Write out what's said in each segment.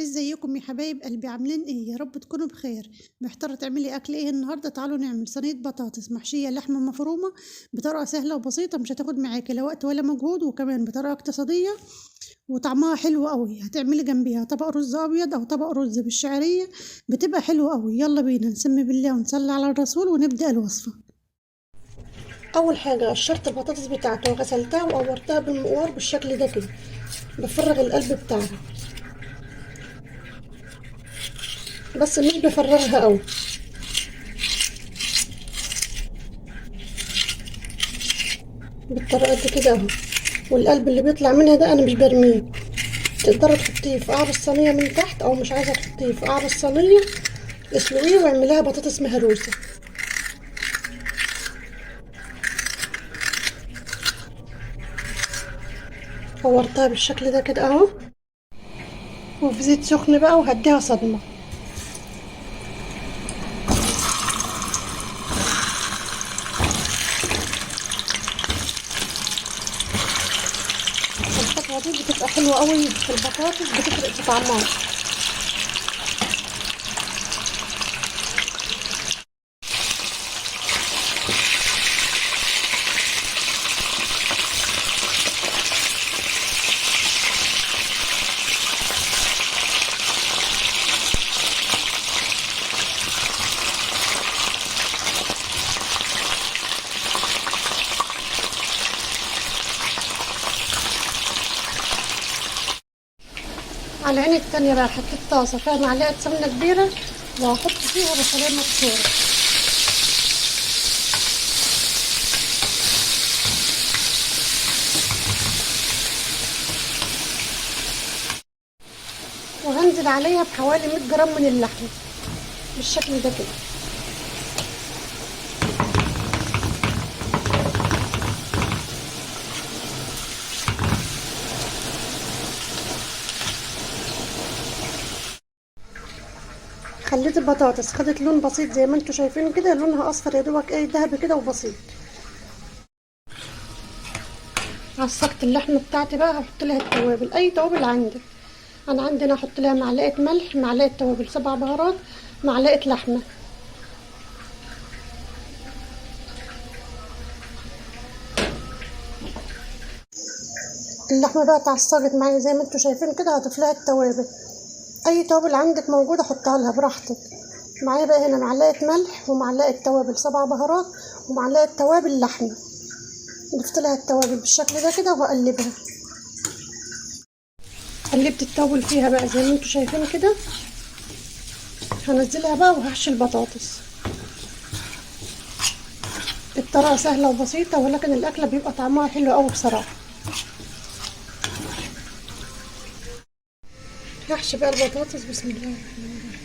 ازيكم يا حبايب قلبي؟ عاملين ايه؟ يا رب تكونوا بخير. محتاره تعملي اكل ايه النهارده؟ تعالوا نعمل صينيه بطاطس محشيه لحمه مفرومه بطريقه سهله وبسيطه، مش هتاخد معاكي لا وقت ولا مجهود، وكمان بطريقه اقتصاديه وطعمها حلو قوي. هتعملي جنبيها طبق رز ابيض او طبق رز بالشعريه، بتبقى حلوه قوي. يلا بينا نسمي بالله ونصلي على الرسول ونبدا الوصفه. اول حاجه قشرت البطاطس بتاعتي وغسلتها وقورتها بالمقوار بالشكل ده كده، بفرغ القلب بتاعها بس مش بفرغها قوي. بالطريقه دي كده اهو، والقلب اللي بيطلع منها ده انا مش برميه. تقدري تحطيه في قعر الصينيه من تحت، او مش عايزه تحطيه في قعر الصينيه اسلقيه واعمليها بطاطس مهروسه. فورتها بالشكل ده كده اهو، وفي زيت سخن بقى وهديها صدمه. الخطوه دي بتبقى حلوه قوي في البطاطس، بتفرق في طعمها. على العين التانية بقى حطيت طاسة فيها معلقة سمنة كبيرة، وهحط فيها بصلاية مبشورة، وهنزل عليها بحوالي 100 جرام من اللحمة بالشكل ده كده. خليت البطاطس خدت لون بسيط زي ما انتوا شايفين كده، لونها اصفر يا دوبك ايه دهبي كده وبسيط. عصقت اللحمه بتاعتي بقى، هحط لها التوابل، اي توابل عندك. انا عندنا احط لها معلقه ملح، معلقه توابل، 7 بهارات، معلقه لحمه. اللحمه بقى اتعصجت معايا زي ما انتوا شايفين كده، هضيف لها التوابل. اي توابل عندك موجوده حطها لها براحتك. معايا بقى هنا معلقه ملح ومعلقه توابل، 7 بهارات، ومعلقه توابل لحمه. ضفت لها التوابل بالشكل ده كده وهقلبها. قلبت التوابل فيها بقى زي ما انتوا شايفين كده. هنزلها بقى وهحشي البطاطس. الطريقه سهله وبسيطه، ولكن الاكله بيبقى طعمها حلو قوي بصراحه. هحشي بقى البطاطس، بسم الله الرحمن الرحيم.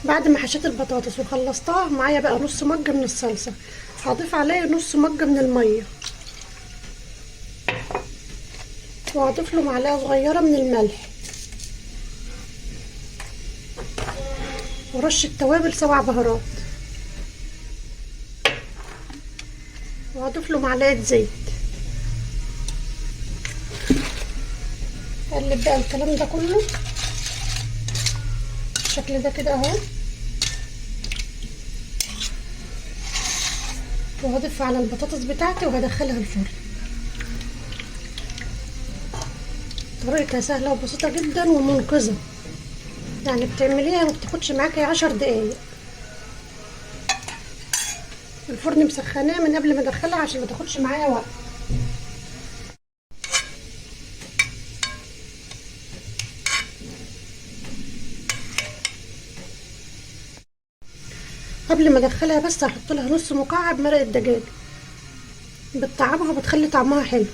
بعد ما حشيت البطاطس وخلصتها، معايا بقى نص مجة من الصلصة، هضيف عليه نص مجة من المية، وهضيف له معلقة صغيرة من الملح، ورشة توابل، 7 بهارات، وهضيف له معلقة زيت. اقلب بقى الكلام ده كله بالشكل ده كده اهو، وهضيف على البطاطس بتاعتي وهدخلها الفرن. طريقتها سهله وبسيطه جدا ومنقذه، يعني بتعمليها ما بتاخدش معاكي 10 دقايق. الفرن مسخناه من قبل ما ادخلها عشان ما تاخدش معايا وقت. قبل ما ادخلها بس هحط لها نص مكعب مرق الدجاج، بتطعمها وبتخلي طعمها حلو.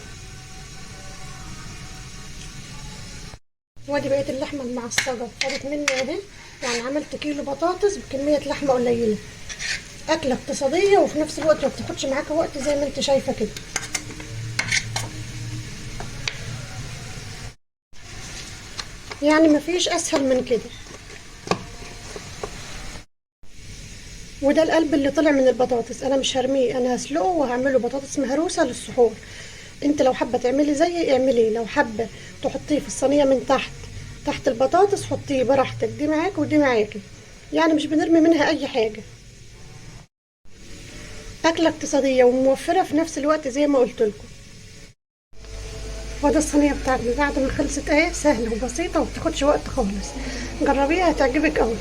وادي بقيه اللحمه المعصجه خدت مني اهي، يعني عملت كيلو بطاطس بكميه لحمه قليله. اكله اقتصاديه وفي نفس الوقت ما بتاخدش معاكي وقت زي ما انت شايفه كده. يعني مفيش اسهل من كده. وده القلب اللي طلع من البطاطس، انا مش هرميه، انا هسلقه وهعمله بطاطس مهروسه للسحور. انت لو حابه تعملي زيي اعمليه، لو حابه تحطيه في الصينيه من تحت البطاطس حطيه براحتك، دي معاك ودي معاكي، يعني مش بنرمي منها اي حاجه. اكله اقتصاديه وموفره في نفس الوقت زي ما قلت لكم. وده الصينيه بتاعتنا بعد ما خلصت اهي، سهله وبسيطه ومبتاخدش وقت خالص. جربيها هتعجبك قوي.